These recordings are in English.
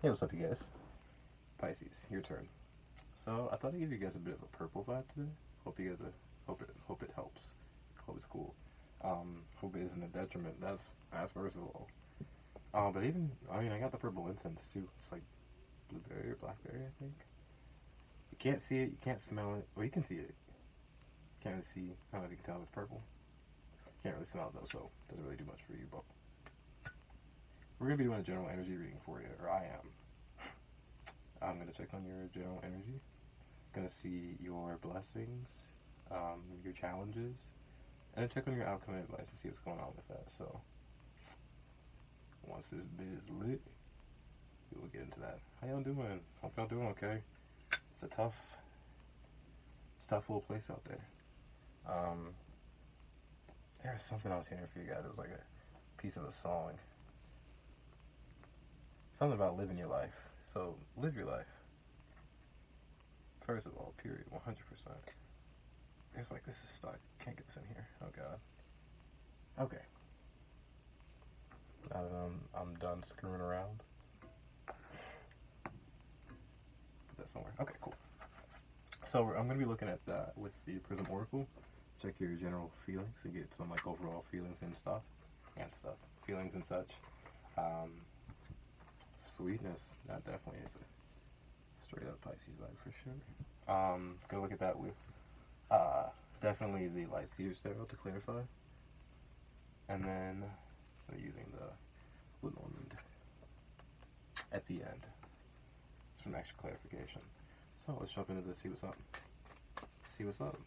Hey, what's up, you guys? Pisces, your turn. So I thought I'd give you guys a bit of a purple vibe today. Hope you guys hope it helps. Hope it's cool. Hope it isn't a detriment. That's first of all. But even I got the purple incense too. It's like blueberry or blackberry, I think. You can't see it. You can't smell it. Well, you can see it. Can't really see. I don't know if you can tell it's purple. Can't really smell it though, so it doesn't really do much for you. But we're gonna be doing a general energy reading for you, or I am. I'm gonna check on your general energy. Gonna see your blessings, your challenges, and then check on your outcome and advice and see what's going on with that. So once this bit is lit, we will get into that. How y'all doing? Hope y'all doing okay. It's a tough little place out there. There's something I was hearing for you guys. It was like a piece of a song. Something about living your life. So live your life. First of all, period, 100%. It's like this is stuck. Can't get this in here. Oh god. Okay. Now that I'm done screwing around. Put that somewhere. Okay, cool. So I'm gonna be looking at that with the Prism Oracle. Check your general feelings and get some like overall feelings and stuff. Feelings and such. Sweetness. That definitely is a straight up Pisces vibe for sure. Gonna look at that with definitely the light seers tarot to clarify. And then I'm using the lenormand at the end. Some extra clarification. So let's jump into this, see what's up. See what's up.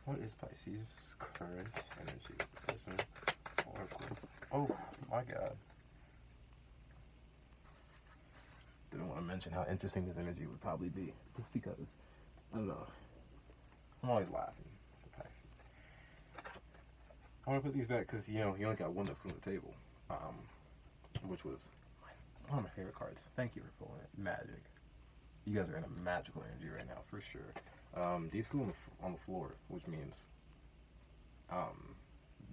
What is Pisces' current energy? Prism Oracle. Oh my god. Didn't want to mention how interesting this energy would probably be. Just because, I don't know. I'm always laughing at the Pisces. I want to put these back because, you only got one left from the table. Which was one of my favorite cards. Thank you for pulling it. Magic. You guys are in a magical energy right now, for sure. These flew on the floor, which means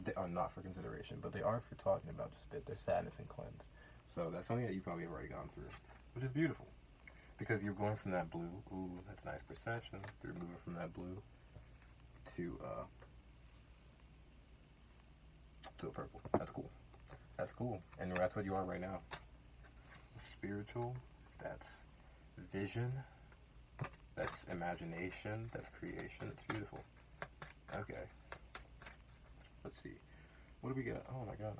they are not for consideration, but they are for talking about just a bit their sadness and cleanse. So that's something that you probably have already gone through, which is beautiful. Because you're going from that blue, ooh, that's nice perception. You're moving from that blue to a purple. That's cool. That's cool. And that's what you are right now. Spiritual, that's vision, that's imagination, that's creation. It's beautiful. Okay. Let's see. What do we got? Oh my god.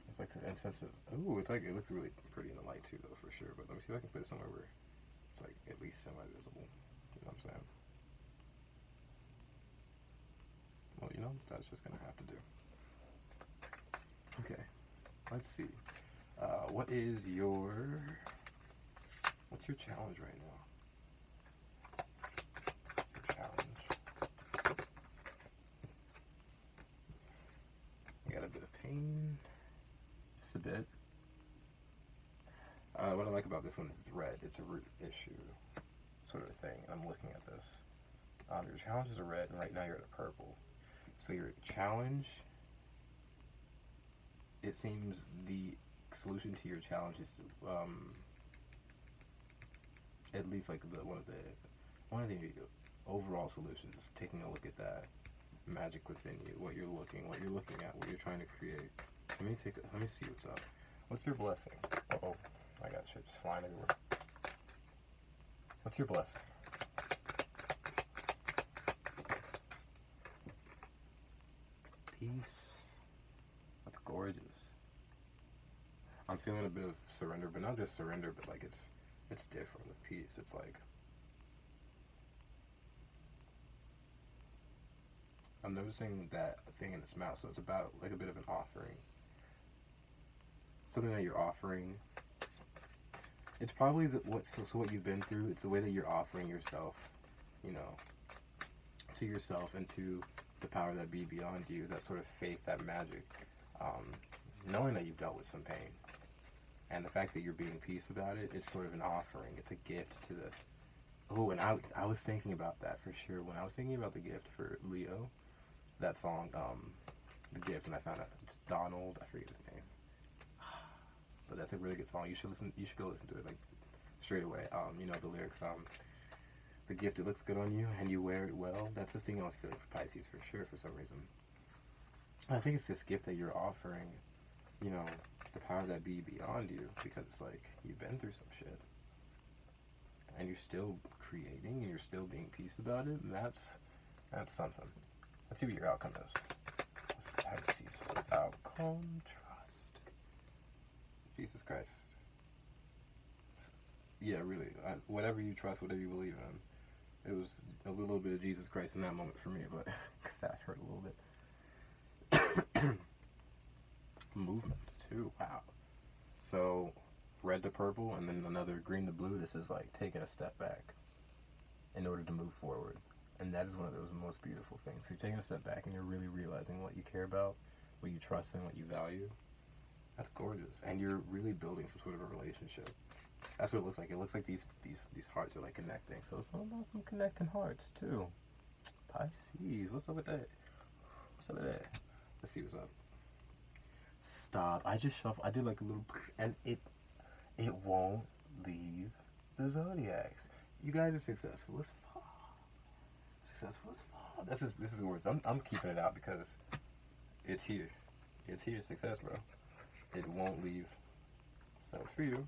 It's like the incense is, ooh, it's like, it looks really pretty in the light too though, for sure. But let me see if I can put it somewhere where it's like at least semi-visible. You know what I'm saying? Well, that's just gonna have to do. Okay. Let's see. What's your challenge right now? What's your challenge? I got a bit of pain. Just a bit. What I like about this one is it's red. It's a root issue sort of thing. I'm looking at this. Your challenges are red, and right now you're at a purple. So your challenge, it seems the solution to your challenge is to, at least like one of the overall solutions is taking a look at that magic within you, what you're looking at, what you're trying to create. Let me see what's up. What's your blessing? Oh, I got shit just flying everywhere. What's your blessing? Peace. That's gorgeous. I'm feeling a bit of surrender, but not just surrender, but like it's different with peace. It's like I'm noticing that thing in its mouth, so it's about like a bit of an offering. Something that you're offering. It's probably what you've been through. It's the way that you're offering yourself, to yourself and to the power that be beyond you. That sort of faith, that magic. Knowing that you've dealt with some pain, and the fact that you're being peace about it is sort of an offering. It's a gift Oh, and I was thinking about that for sure. When I was thinking about the gift for Leo, that song, The Gift, and I found out it's Donald, I forget his name. But that's a really good song. You should listen, you should go listen to it like straight away. You know the lyrics, the gift, it looks good on you and you wear it well. That's the thing I was feeling for Pisces for sure for some reason. I think it's this gift that you're offering, you know, the power that be beyond you, because it's like you've been through some shit and you're still creating and you're still being peace about it, and that's something. Let's see what your outcome is. Pisces outcome, trust. Jesus Christ. Yeah, really. Whatever you trust, whatever you believe in. It was a little bit of Jesus Christ in that moment for me, but that hurt a little bit. Movement, too. Wow. So, red to purple, and then another green to blue. This is like taking a step back in order to move forward. And that is one of those most beautiful things. So you're taking a step back and you're really realizing what you care about, what you trust in, what you value. That's gorgeous. And you're really building some sort of a relationship. That's what it looks like. It looks like these hearts are like connecting. So it's all about some connecting hearts too. Pisces, what's up with that? What's up with that? Let's see what's up. Stop. I just shuffled. I did like a little, and it won't leave the zodiacs. You guys are successful as fuck. Successful as fuck. This is words. I'm keeping it out because it's here. It's here. Success, bro. It won't leave. So it's for you.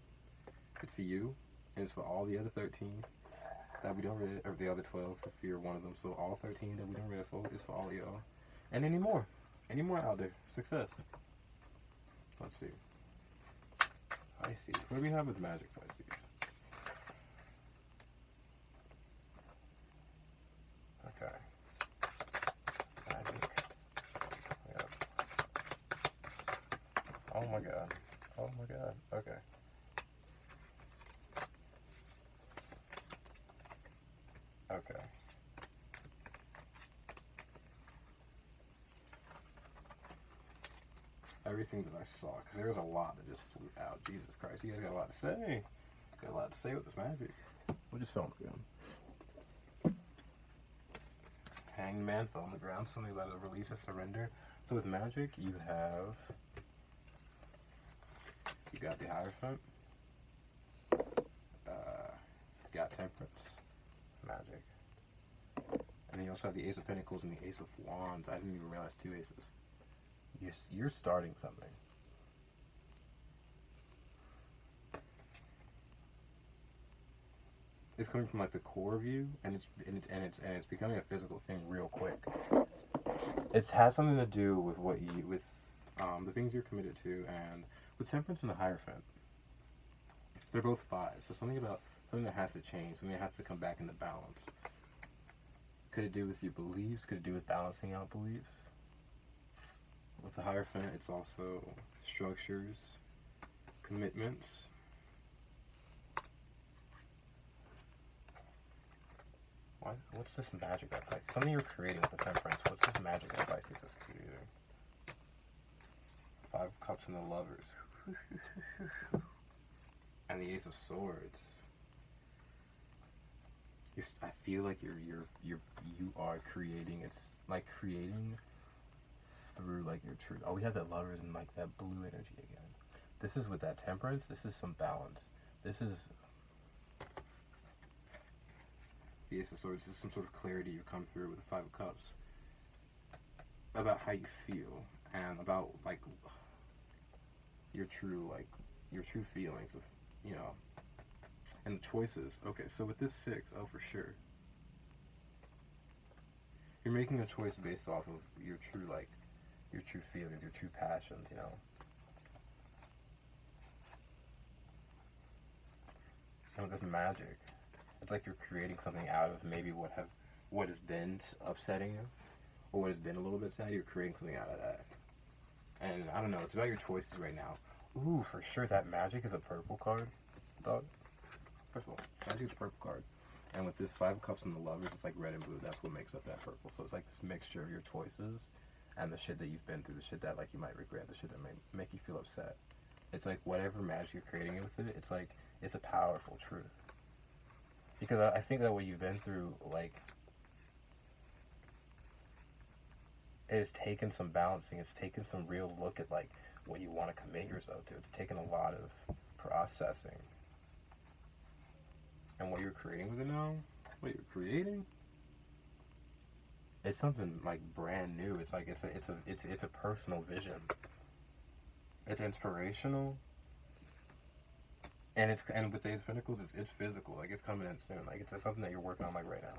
It's for you. And it's for all the other 13 that we don't read, or the other 12 if you're one of them. So all 13 that we don't read for is for all of y'all. And any more out there. Success. Let's see. Pisces. What do we have with magic, Pisces? Okay. Magic. Yep. Oh my god. Oh my god. Okay. Okay. Everything that I saw, because there was a lot that just flew out. Jesus Christ, you guys got a lot to say. Got a lot to say with this magic. We'll just film again. Hangman fell on the ground, something about a release or surrender. So with magic, you got the Hierophant, you got Temperance, magic. And then you also have the Ace of Pentacles and the Ace of Wands. I didn't even realize 2 aces. You're starting something. It's coming from like the core of you, and it's becoming a physical thing real quick. It has something to do with the things you're committed to, and with Temperance and the Hierophant. They're both 5, so something that has to change, something that has to come back into balance. Could it do with your beliefs? Could it do with balancing out beliefs? With the Hierophant, it's also structures, commitments. What's this magic that Pisces? Something you're creating with the Temperance. What's this magic that Pisces is creating? 5 of Cups and the Lovers. And the Ace of Swords. I feel like you are creating. It's like creating through like your truth. Oh, we have that Lovers and like that blue energy again. This is with that Temperance. This is some balance. This is the Ace of Swords. This is some sort of clarity you come through with the 5 of Cups about how you feel and about like your true feelings of, you know, and the choices. Okay, so with this 6, oh for sure, you're making a choice based off of your true feelings, your true passions, you know. And with this magic, it's like you're creating something out of maybe what has been upsetting you, or what has been a little bit sad. You're creating something out of that. And I don't know, it's about your choices right now. Ooh, for sure, that magic is a purple card, dog. First of all, magic is a purple card. And with this 5 of Cups and the Lovers, it's like red and blue. That's what makes up that purple. So it's like this mixture of your choices and the shit that you've been through, the shit that like you might regret, the shit that may make you feel upset. It's like whatever magic you're creating with it, it's like, it's a powerful truth. Because I think that what you've been through, like, it has taken some balancing. It's taken some real look at, like, what you want to commit yourself to. It's taken a lot of processing. And what you're creating with it now, what you're creating, it's something, like, brand new. It's like, it's a personal vision. It's inspirational. And with the Ace of Pentacles, it's physical. Like, it's coming in soon. Like, it's something that you're working on, like, right now.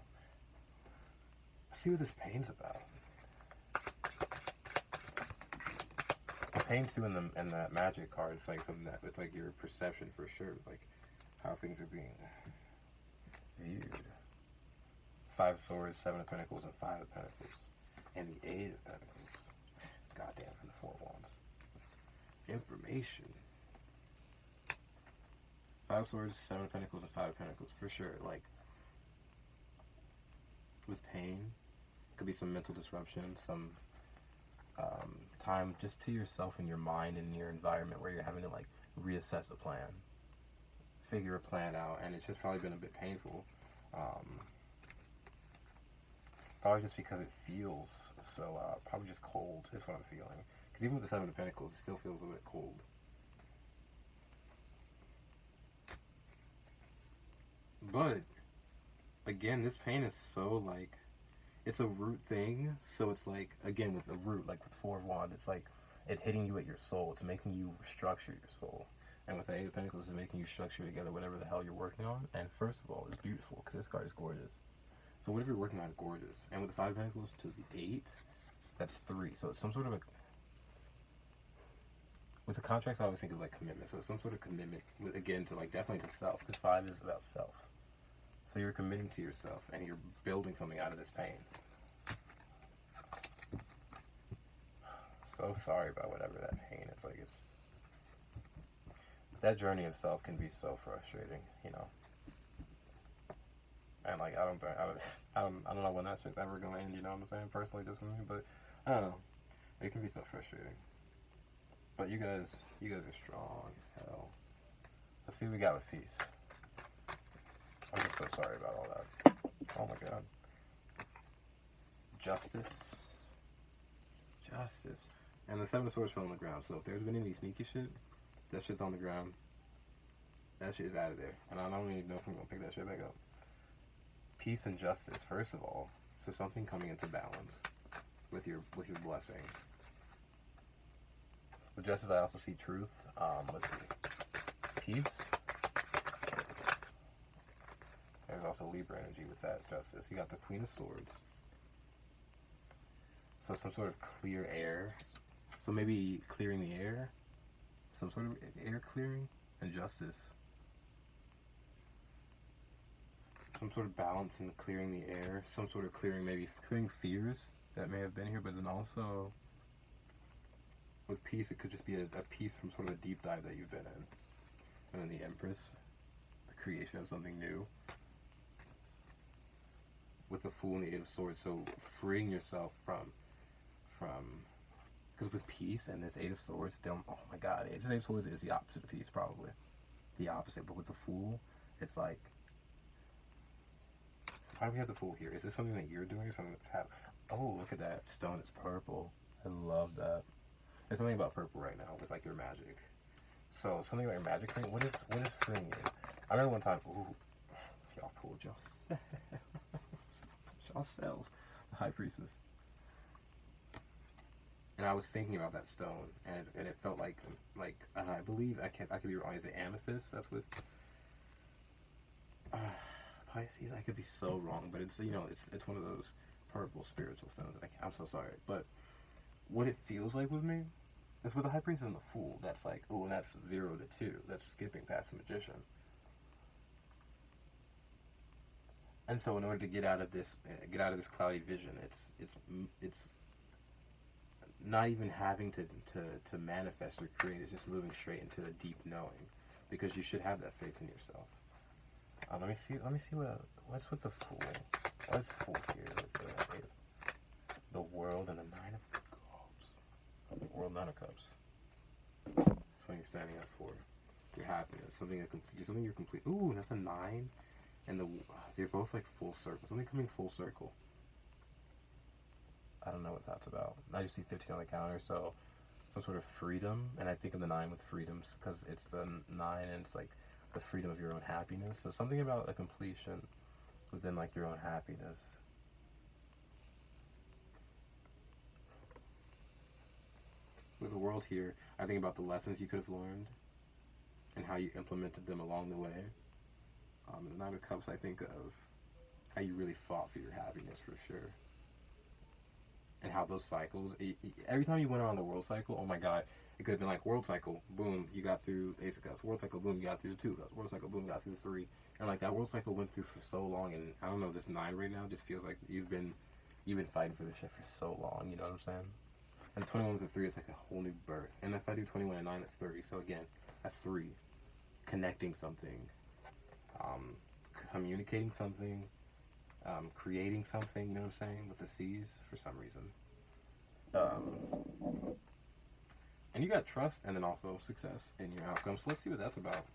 Let's see what this pain's about. The pain too in that magic card. It's like something that it's like your perception for sure. Like how things are being viewed. 5 of Swords, 7 of Pentacles, and 5 of Pentacles, and the 8 of Pentacles. Goddamn, and the 4 of Wands. Information. 5 of Swords, 7 of Pentacles, and 5 of Pentacles, for sure. Like, with pain, could be some mental disruption, some time just to yourself and your mind and your environment where you're having to, like, reassess a plan, figure a plan out, and it's just probably been a bit painful. Probably just because it feels so, probably just cold is what I'm feeling. Because even with the 7 of Pentacles, it still feels a bit cold. But, again, this pain is so, like, it's a root thing, so it's like, again, with the root, like with 4 of Wands, it's like, it's hitting you at your soul. It's making you structure your soul. And with the 8 of Pentacles, it's making you structure together whatever the hell you're working on. And first of all, it's beautiful, because this card is gorgeous. So whatever you're working on is gorgeous. And with the 5 of Pentacles to the 8, that's 3. So it's some sort of a... With the contracts, I always think of, like, commitment. So it's some sort of commitment, with, again, to, like, definitely to self. Because 5 is about self. So you're committing to yourself, and you're building something out of this pain. So sorry about whatever that pain. It's like, it's... That journey of self can be so frustrating, you know? And, like, I don't know when that shit's ever gonna end, you know what I'm saying? Personally, just for me, but, I don't know. It can be so frustrating. But you guys are strong as hell. Let's see what we got with peace. I'm just so sorry about all that. Oh my god. Justice. And the 7 of Swords fell on the ground, so if there's been any sneaky shit, that shit's on the ground. That shit is out of there. And I don't even know if I'm gonna pick that shit back up. Peace and justice, first of all. So something coming into balance with your blessing. With justice, I also see truth. Let's see. Peace. There's also Libra energy with that justice. You got the Queen of Swords. So some sort of clear air. So maybe clearing the air. Some sort of air clearing. And justice. Some sort of balance in clearing the air. Some sort of clearing, maybe clearing fears that may have been here. But then also, with peace, it could just be a piece from sort of a deep dive that you've been in. And then the Empress. The creation of something new. With the Fool and the 8 of Swords. So freeing yourself from because with peace and this 8 of Swords, oh my god, 8 of Swords is the opposite of peace, probably. The opposite, but with the Fool, it's like, why do we have the Fool here? Is this something that you're doing or something that's happening? Oh, look at that stone, it's purple. I love that. There's something about purple right now with, like, your magic. So, something about your magic thing, what is freeing you? I remember one time, ooh, y'all pulled yourselves, the High Priestess. And I was thinking about that stone, and it felt like I believe I could be wrong. Is it amethyst? That's with Pisces. I could be so wrong, but it's, you know, it's one of those purple spiritual stones. I'm so sorry, but what it feels like with me is with the High Priest and the Fool. That's like, oh, and that's 0 to 2. That's skipping past the Magician. And so in order to get out of this cloudy vision, it's not even having to manifest or create. It's just moving straight into a deep knowing, because you should have that faith in yourself. Let me see what's with the Fool. What's the Fool here? The World and the 9 of Cups. The World, 9 of Cups. Something you're standing up for. Your happiness. Something you're complete. Ooh, that's a 9. And they're both like full circle. Something coming full circle. I don't know what that's about. I just see 15 on the counter, so some sort of freedom. And I think of the 9 with freedoms because it's the 9 and it's like the freedom of your own happiness. So something about a completion within like your own happiness. With the world here, I think about the lessons you could have learned and how you implemented them along the way. The 9 of Cups, I think of how you really fought for your happiness for sure. And how those cycles, every time you went on the world cycle, oh my god, it could have been like world cycle, boom, you got through the Ace of Cups. World cycle, boom, you got through the 2 Cups. World cycle, boom, you got through the 3. And like that world cycle went through for so long, and I don't know, this 9 right now just feels like you've been fighting for this shit for so long, you know what I'm saying? And 21 with the 3 is like a whole new birth. And if I do 21 and 9, that's 30. So again, a 3, connecting something, communicating something, creating something, you know what I'm saying, with the C's for some reason. And you got trust and then also success in your outcome. So let's see what that's about.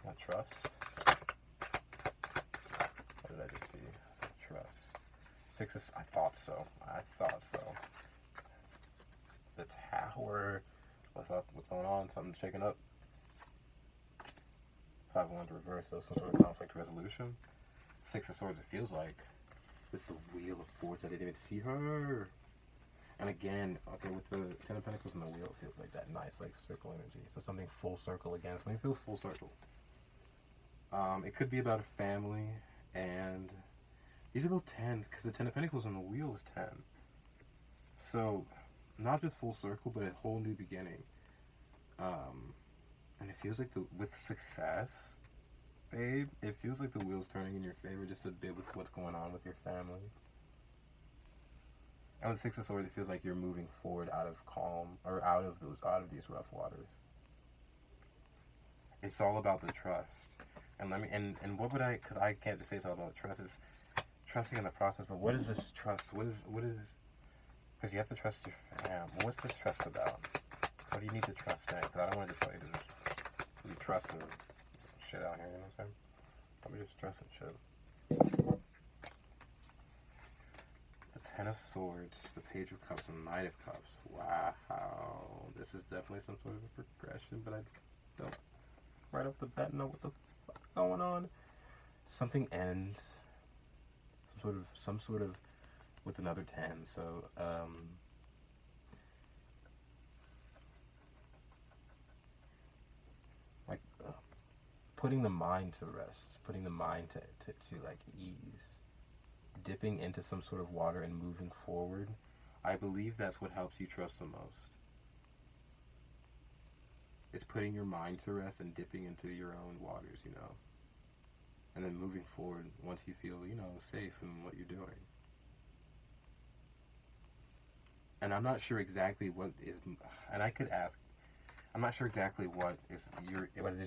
Got trust. What did I just see? Trust. 6 is, I thought so. The Tower. What's up? What's going on? Something's shaking up. 5 of Wands reverse, so some sort of conflict resolution. 6 of Swords, it feels like. With the Wheel of Fortune, I didn't even see her. And again, okay, with the 10 of Pentacles and the Wheel, it feels like that nice, like, circle energy. So something full circle again. Something feels full circle. It could be about a family, and these are both 10s, because the 10 of Pentacles on the Wheel is 10. So, not just full circle, but a whole new beginning. And it feels like with success, babe, it feels like the wheel's turning in your favor just a bit with what's going on with your family. And with 6 of Swords, it feels like you're moving forward out of calm, or out of these rough waters. It's all about the trust. And what would because I can't just say it's all about trust. It's trusting in the process, but what is this trust? What is, because you have to trust your family. What's this trust about? What do you need to trust in? Because I don't want to just tell you to just be trusting shit out here, you know what I'm saying? Let me just trust and shit. The 10 of Swords, the Page of Cups, and the Knight of Cups. Wow. This is definitely some sort of a progression, but I don't right off the bat know what the fuck's going on. Something ends. Some sort of with another 10. So, putting the mind to rest, putting the mind to like ease, dipping into some sort of water and moving forward. I believe that's what helps you trust the most. It's putting your mind to rest and dipping into your own waters, you know. And then moving forward once you feel, you know, safe in what you're doing. And I'm not sure exactly what is, and I could ask, I'm not sure exactly what it is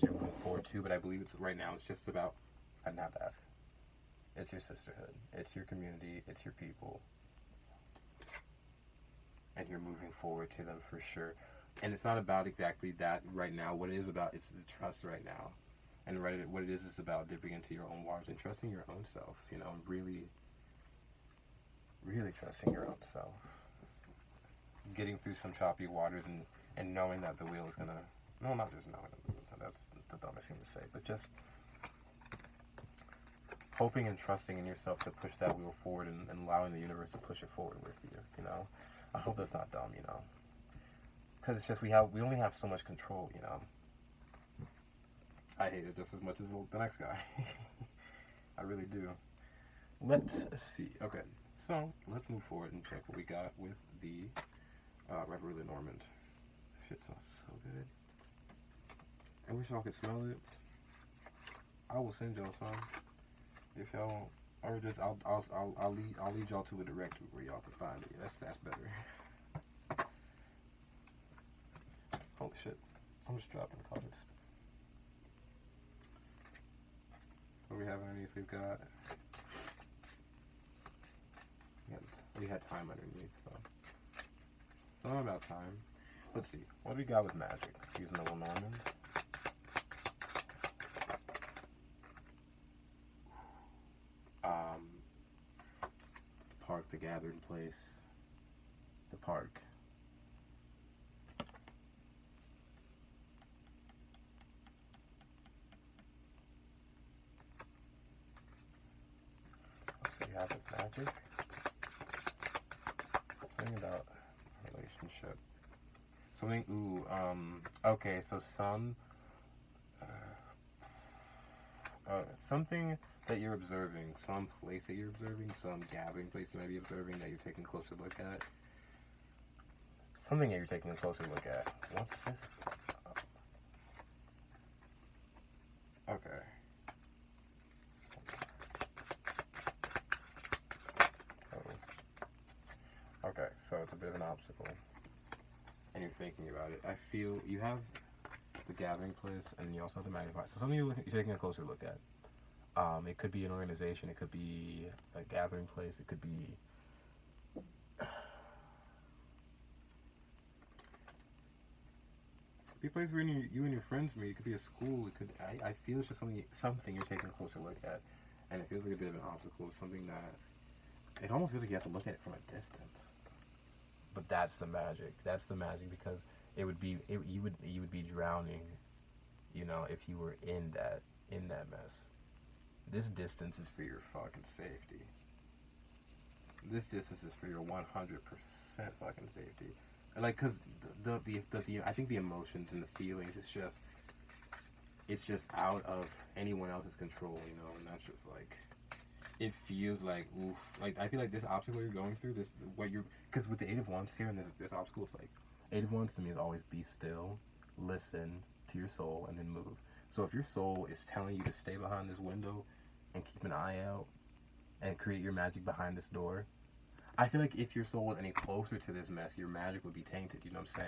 you're moving forward to, but I believe it's right now. It's just about. I didn't have to ask. It's your sisterhood. It's your community. It's your people, and you're moving forward to them for sure. And it's not about exactly that right now. What it is about is the trust right now, and what it is about dipping into your own waters and trusting your own self. You know, really, really trusting your own self. Getting through some choppy waters and knowing that the wheel is gonna, no, not just knowing that the wheel is gonna, that's the dumbest thing to say, but just hoping and trusting in yourself to push that wheel forward and allowing the universe to push it forward with you, you know. I hope that's not dumb, you know, because it's just we only have so much control, you know. I hate it just as much as the next guy. I really do. Let's see. Okay, so let's move forward and check what we got with the Reverie Lenormand. This shit smells so good. I wish y'all could smell it. I will send y'all some if y'all, or just I'll lead y'all to a directory where y'all can find it. That's better. Holy shit! I'm just dropping cards. What we have underneath? We had time underneath, so. Something about time. Let's see. What do we got with magic? Using the Lenormand. park, the gathering place, the park. So you have the magic. Something about relationship. Something, okay, so something that you're observing, some place that you're observing, some gathering place you might be observing that you're taking a closer look at. Something that you're taking a closer look at. What's this? Okay. Oh. Okay, so it's a bit of an obstacle. And you're thinking about it. I feel you have the gathering place, and you also have the magnifier. So something you're taking a closer look at. It could be an organization. It could be a gathering place. It could be a place where you and your friends meet. It could be a school. It could. I feel it's just something you're taking a closer look at, and it feels like a bit of an obstacle. Something that it almost feels like you have to look at it from a distance. But that's the magic. That's the magic because you would be drowning, you know, if you were in that mess. This distance is for your fucking safety. This distance is for your 100% fucking safety. Like, cause the I think the emotions and the feelings, it's just out of anyone else's control, you know, and that's just like, it feels like, oof. Like, I feel like this obstacle you're going through, because with the Eight of Wands here and this obstacle, it's like, Eight of Wands to me is always be still, listen to your soul, and then move. So if your soul is telling you to stay behind this window and keep an eye out and create your magic behind this door, I feel like if your soul was any closer to this mess, your magic would be tainted, you know what I'm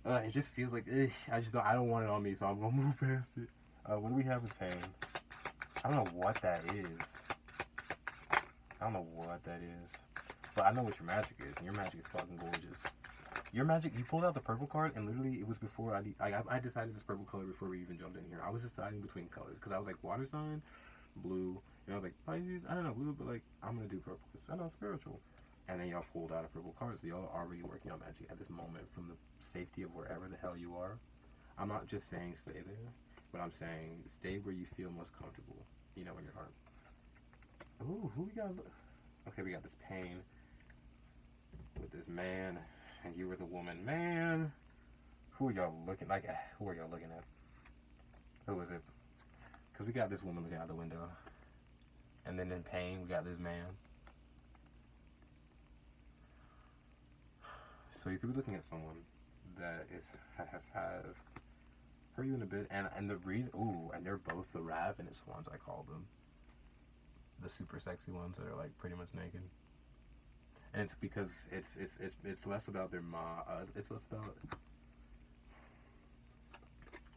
saying? It just feels like, I don't want it on me, so I'm gonna move past it. What do we have with pain? I don't know what that is. But I know what your magic is, and your magic is fucking gorgeous. Your magic, you pulled out the purple card, and literally it was before I decided this purple color before we even jumped in here. I was deciding between colors, because I was like, water sign, blue, and I was like, Pisces, I don't know, blue, but like, I'm going to do purple, because I know it's spiritual. And then y'all pulled out a purple card, so y'all are already working on magic at this moment from the safety of wherever the hell you are. I'm not just saying stay there, but I'm saying stay where you feel most comfortable, you know, in your heart. Ooh, who we got? Okay, we got this pain with this man, and you were the woman. Man, who are y'all looking like? Who are y'all looking at? Who is it? Because we got this woman looking out the window, and then in pain we got this man. So you could be looking at someone that has hurt you in a bit, and the reason. Ooh, and they're both the ravenous ones, I call them. The super sexy ones that are like pretty much naked. And it's because it's less about it's less about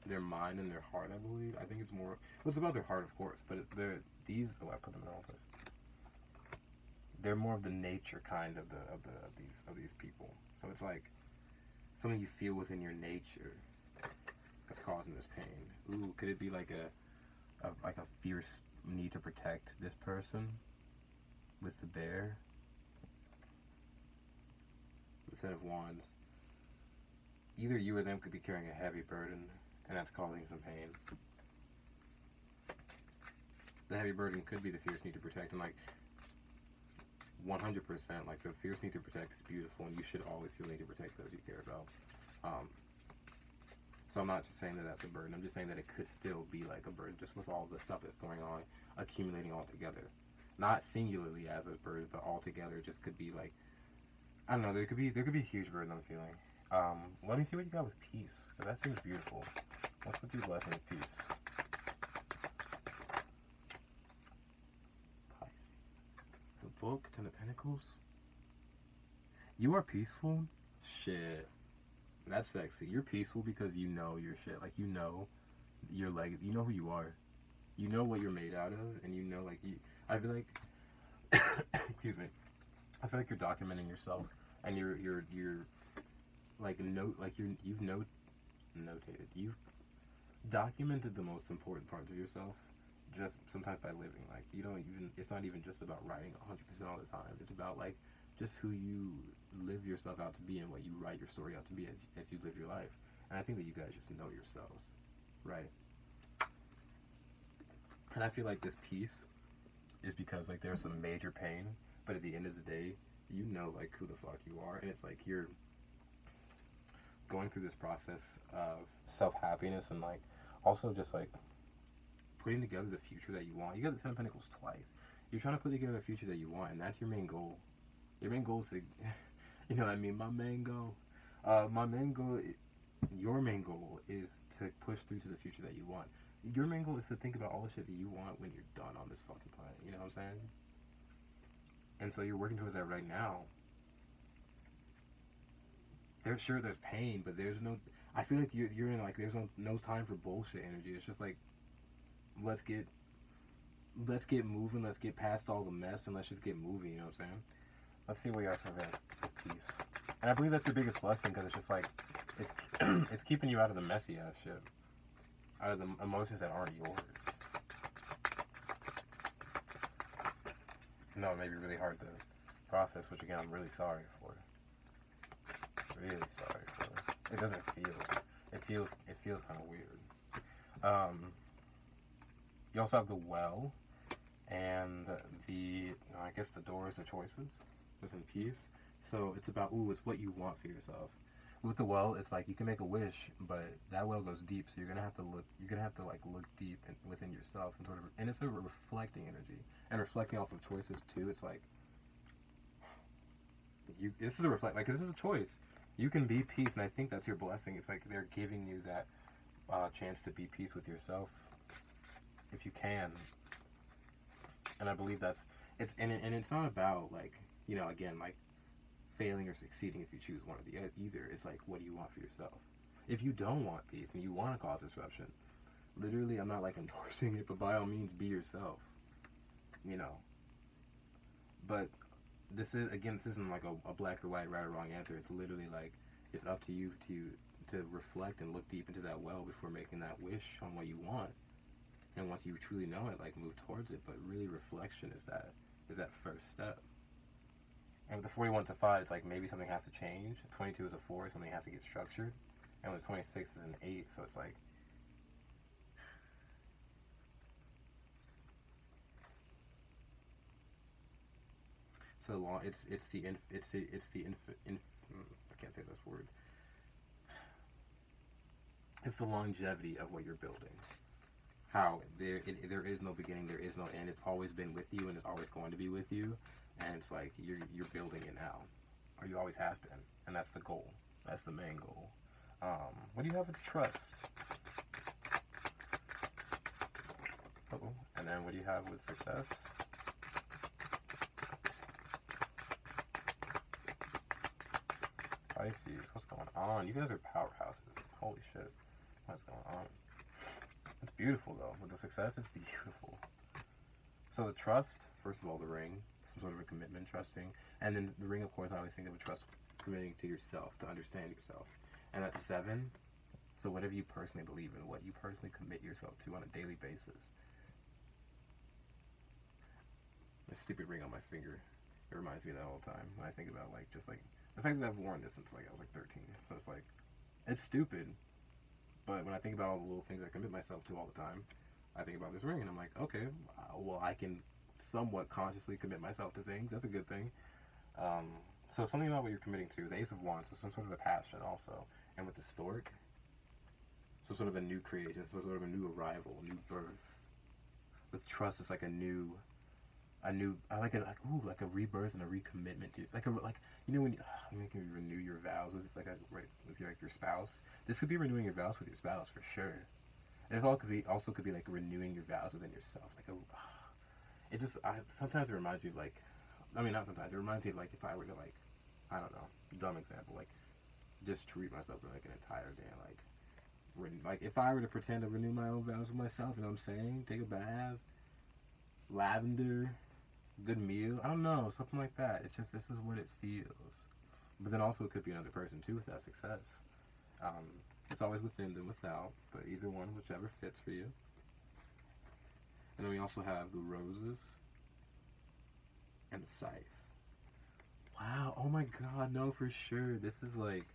their mind and their heart, I believe. I think it's more, well, it's about their heart, of course, but I put them in all place. They're more of the nature kind of these people. So it's like something you feel within your nature that's causing this pain. Ooh, could it be like a fierce need to protect this person with the bear? The Ten of Wands. Either you or them could be carrying a heavy burden, and that's causing some pain. The heavy burden could be the fierce need to protect, and like 100%, like the fierce need to protect is beautiful, and you should always feel need to protect those you care about. So I'm not just saying that that's a burden. I'm just saying that it could still be like a burden, just with all the stuff that's going on, accumulating all together. Not singularly as a burden, but all together. It just could be like, I don't know. There could be a huge burden I'm feeling. Let me see what you got with peace, because that seems beautiful. What's with your blessing of peace? Pisces. The book, Ten of Pentacles. You are peaceful? Shit. That's sexy. You're peaceful because you know your shit. Like, you know your you know who you are. You know what you're made out of, and you know, like, I feel like, excuse me, I feel like you're documenting yourself, and you've notated, you've documented the most important parts of yourself, just sometimes by living. Like, you don't even, it's not even just about writing 100% all the time. It's about like just who you live yourself out to be and what you write your story out to be as you live your life. And I think that you guys just know yourselves, right? And I feel like this piece is because like there's some major pain, but at the end of the day, you know like who the fuck you are, and it's like you're going through this process of self-happiness and like also just like putting together the future that you want. You got the Ten of Pentacles twice. You're trying to put together a future that you want, and that's your main goal. Your main goal is to, you know what I mean? Your main goal is to push through to the future that you want. Your main goal is to think about all the shit that you want when you're done on this fucking planet. You know what I'm saying? And so you're working towards that right now. There's pain, but there's no. I feel like you're in like there's no time for bullshit energy. It's just like let's get moving. Let's get past all the mess and let's just get moving. You know what I'm saying? Let's see where you are with peace. And I believe that's your biggest blessing because it's just like it's it's keeping you out of the messy ass shit, out of the emotions that aren't yours. No, it may be really hard to process, which again I'm really sorry for. Really sorry for it. It doesn't feel. It feels kind of weird. You also have the well, and the I guess the doors, the choices within peace. So it's about it's what you want for yourself. With the well, it's like you can make a wish, but that well goes deep, so you're gonna have to look. You're gonna have to like look deep within yourself and sort of. And it's a reflecting energy, and reflecting off of choices too. It's like this is a reflect. Like this is a choice. You can be peace, and I think that's your blessing. It's like they're giving you that chance to be peace with yourself, if you can. And I believe it's it's not about like again like failing or succeeding if you choose one or the either. It's like what do you want for yourself? If you don't want peace and you want to cause disruption, literally I'm not like endorsing it, but by all means be yourself. But this isn't like a black or white, right or wrong answer. It's literally like it's up to you to reflect and look deep into that well before making that wish on what you want. And once you truly know it, like move towards it. But really, reflection is that first step. And with the 41 to 5, it's like maybe something has to change. 22 is a 4, something has to get structured. And with 26 is an 8, so it's like so long. I can't say this word. It's the longevity of what you're building. How there is no beginning, there is no end. It's always been with you, and it's always going to be with you. And it's like you're building it now, or you always have been, and that's the goal. That's the main goal. What do you have with trust? And then what do you have with success? Pisces, what's going on? You guys are powerhouses. Holy shit, what's going on? It's beautiful though. With the success, it's beautiful. So the trust, first of all, the ring, some sort of a commitment, trusting, and then the ring, of course, I always think of a trust, committing to yourself, to understand yourself, and that's 7. So whatever you personally believe in, what you personally commit yourself to on a daily basis. This stupid ring on my finger, it reminds me of that all the time when I think about like just like the fact that I've worn this since like I was like 13. So it's like it's stupid, but when I think about all the little things I commit myself to all the time, I think about this ring and I'm like, okay, well I can somewhat consciously commit myself to things. That's a good thing. So something about what you're committing to. The Ace of Wands, so some sort of a passion also, and with the Stork, some sort of a new creation, some sort of a new arrival, new birth. With trust, it's like I like it like a rebirth and a recommitment to when you can renew your vows with with your spouse. This could be renewing your vows with your spouse for sure. And it also could be like renewing your vows within yourself. Sometimes it reminds me of like, not sometimes, it reminds me of like if I were to like, I don't know, dumb example, like just treat myself for like an entire day, like if I were to pretend to renew my own vows with myself, you know what I'm saying? Take a bath, lavender, good meal, I don't know, something like that. It's just, this is what it feels. But then also it could be another person too with that success. It's always within than without, but either one, whichever fits for you. And then we also have the roses and the scythe. Wow, oh my god, no, for sure. This is like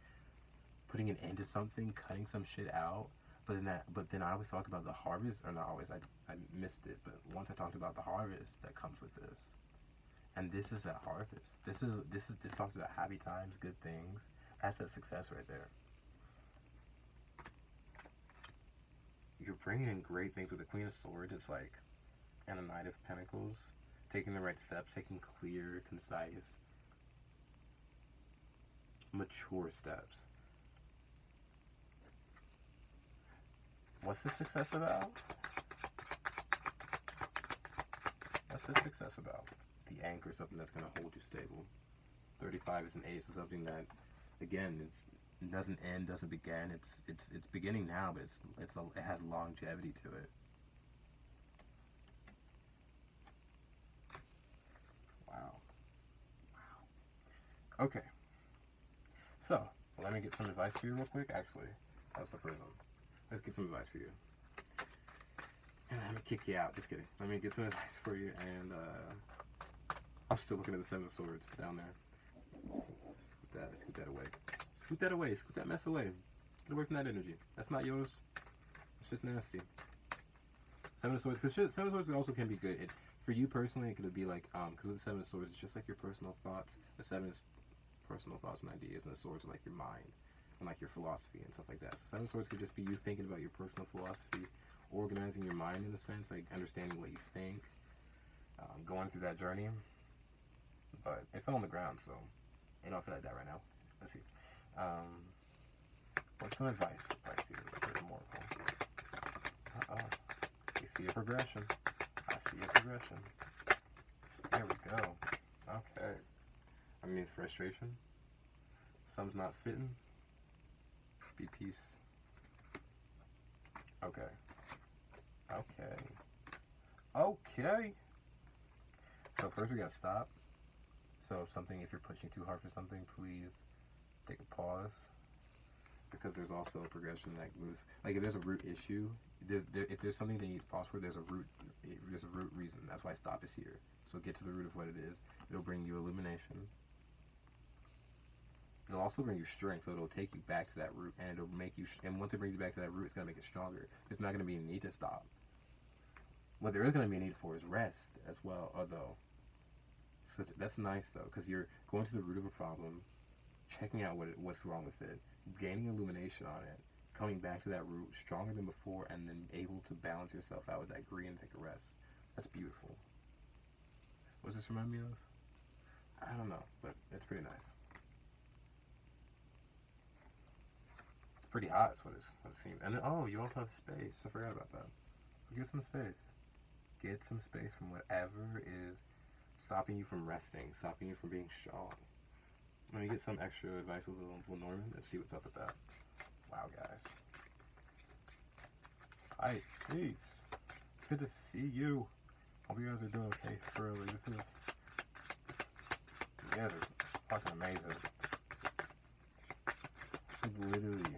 putting an end to something, cutting some shit out. But then I always talk about the harvest, or not always, I missed it, but once I talked about the harvest that comes with this. And this is that harvest. This talks about happy times, good things. That's that success right there. You're bringing in great things with the Queen of Swords. It's like, and a Knight of Pentacles, taking the right steps, taking clear, concise, mature steps. What's the success about? What's the success about? The anchor, something that's going to hold you stable. 35 is an ace, so something that, again, it doesn't end, doesn't begin. It's beginning now, but it has longevity to it. Wow. Wow. Okay. So, let me get some advice for you real quick. Actually, that's the prism. Let's get some advice for you. And let me kick you out. Just kidding. Let me get some advice for you. And I'm still looking at the Seven of Swords down there. Scoot that away. Scoot that away. Scoot that mess away. Get away from that energy. That's not yours. It's just nasty. Seven of Swords. Because Seven of Swords also can be good. For you personally, it could be like, because with the Seven of Swords, it's just like your personal thoughts. The Seven is personal thoughts and ideas, and the Swords are like your mind and like your philosophy and stuff like that. So Seven of Swords could just be you thinking about your personal philosophy, organizing your mind in a sense, like understanding what you think, going through that journey. But it fell on the ground, so you don't feel like that right now. Let's see. What's some advice for Pisces? There's more. You see a progression. I see a progression. There we go. Okay. I mean, frustration. Some's not fitting. Be peace. Okay. Okay. Okay. So first we gotta stop. So if you're pushing too hard for something, please take a pause. Because there's also a progression that moves. Like if there's a root issue, if there's something that you need to pause for, there's a root reason. That's why stop is here. So get to the root of what it is. It'll bring you illumination. It'll also bring you strength, so it'll take you back to that root, and it'll make you. And once it brings you back to that root, it's gonna make it stronger. There's not gonna be a need to stop. What there is gonna be a need for is rest as well. Although, so that's nice though, because you're going to the root of a problem, checking out what's wrong with it, gaining illumination on it, coming back to that root stronger than before, and then able to balance yourself out with that green and take a rest. That's beautiful. What does this remind me of? I don't know, but it's pretty nice. Pretty hot is what it seems. And then, oh, you also have space. I forgot about that. So get some space. Get some space from whatever is stopping you from resting, stopping you from being strong. Let me get some extra advice with Lenormand and see what's up with that. Wow, guys. Pisces. It's good to see you. Hope you guys are doing okay early. You guys are fucking amazing. Literally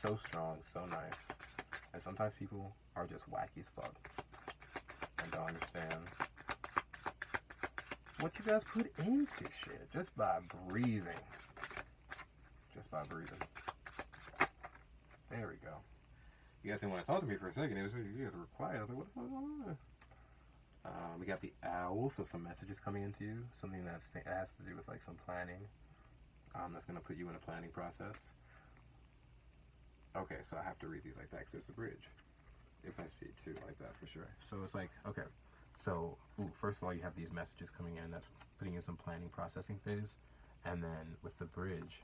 so strong, so nice. And sometimes people are just wacky as fuck and don't understand what you guys put into shit just by breathing. Just by breathing. There we go. You guys didn't want to talk to me for a second. You guys were quiet. I was like, what the fuck is going on? We got the owl, so some messages coming into you. Something that has to do with like some planning. That's going to put you in a planning process. Okay, so I have to read these like that because there's a bridge. If I see two like that, for sure. So it's like, okay. So, first of all, you have these messages coming in. That's putting you in some planning, processing phase. And then with the bridge,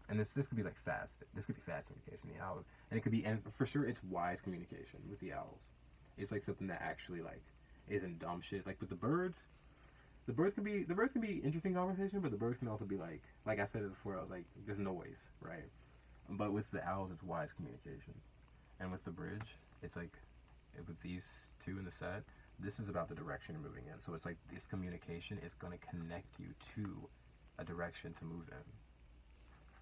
and this could be like fast. This could be fast communication, the owls. And it could be, and for sure, it's wise communication with the owls. It's like something that actually like isn't dumb shit. Like with the birds can be interesting conversation, but the birds can also be like I said it before. I was like, there's noise, right? But with the owls, it's wise communication. And with the bridge, it's like, with these two in the set, this is about the direction you're moving in. So it's like this communication is going to connect you to a direction to move in.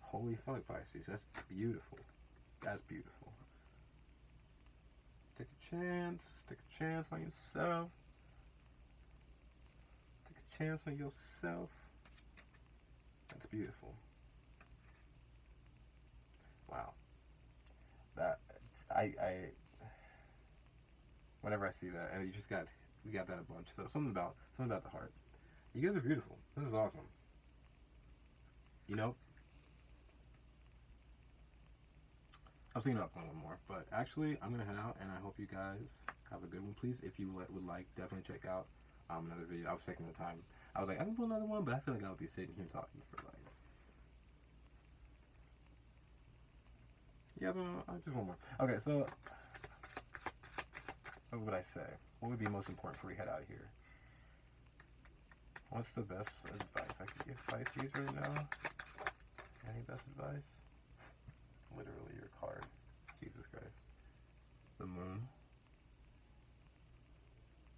Holy fuck, Pisces. That's beautiful. That's beautiful. Take a chance. Take a chance on yourself. Take a chance on yourself. That's beautiful. Wow. That whenever I see that, and we got that a bunch. So something about the heart. You guys are beautiful. This is awesome. You know, I was thinking about playing one more, but actually I'm gonna head out, and I hope you guys have a good one. Please, if you would like, definitely check out another video. I was checking the time. I was like, I can do another one, but I feel like I'll be sitting here talking for like, yeah, just one more. Okay, so what would I say? What would be most important before we head out of here? What's the best advice I could give Pisces right now? Any best advice? Literally your card. Jesus Christ. The moon.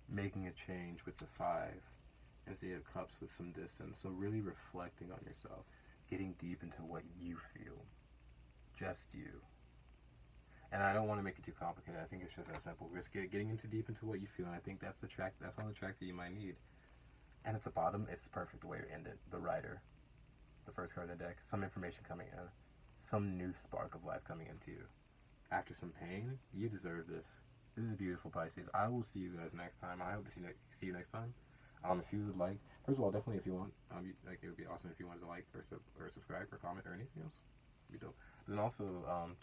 Making a change with the 5 and the 8 of cups with some distance. So really reflecting on yourself. Getting deep into what you feel. Just you. And I don't want to make it too complicated. I think it's just that simple. Just getting deep into what you feel. And I think that's the track. That's on the track that you might need. And at the bottom, it's the perfect way to end it. The Rider. The first card in the deck. Some information coming in. Some new spark of life coming into you. After some pain, you deserve this. This is beautiful, Pisces. I will see you guys next time. I hope to see you next time. If you would like, first of all, definitely if you want, like it would be awesome if you wanted to like or subscribe or comment or anything else. It'd be dope. But then also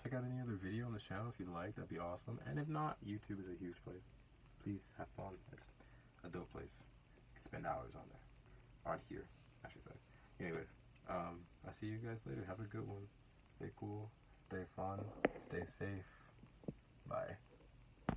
check out any other video on the channel if you'd like. That'd be awesome. And if not, YouTube is a huge place. Please have fun. It's a dope place. You can spend hours on there, on here, I should say. Anyways, I'll see you guys later. Have a good one. Stay cool. Stay fun. Stay safe. Bye.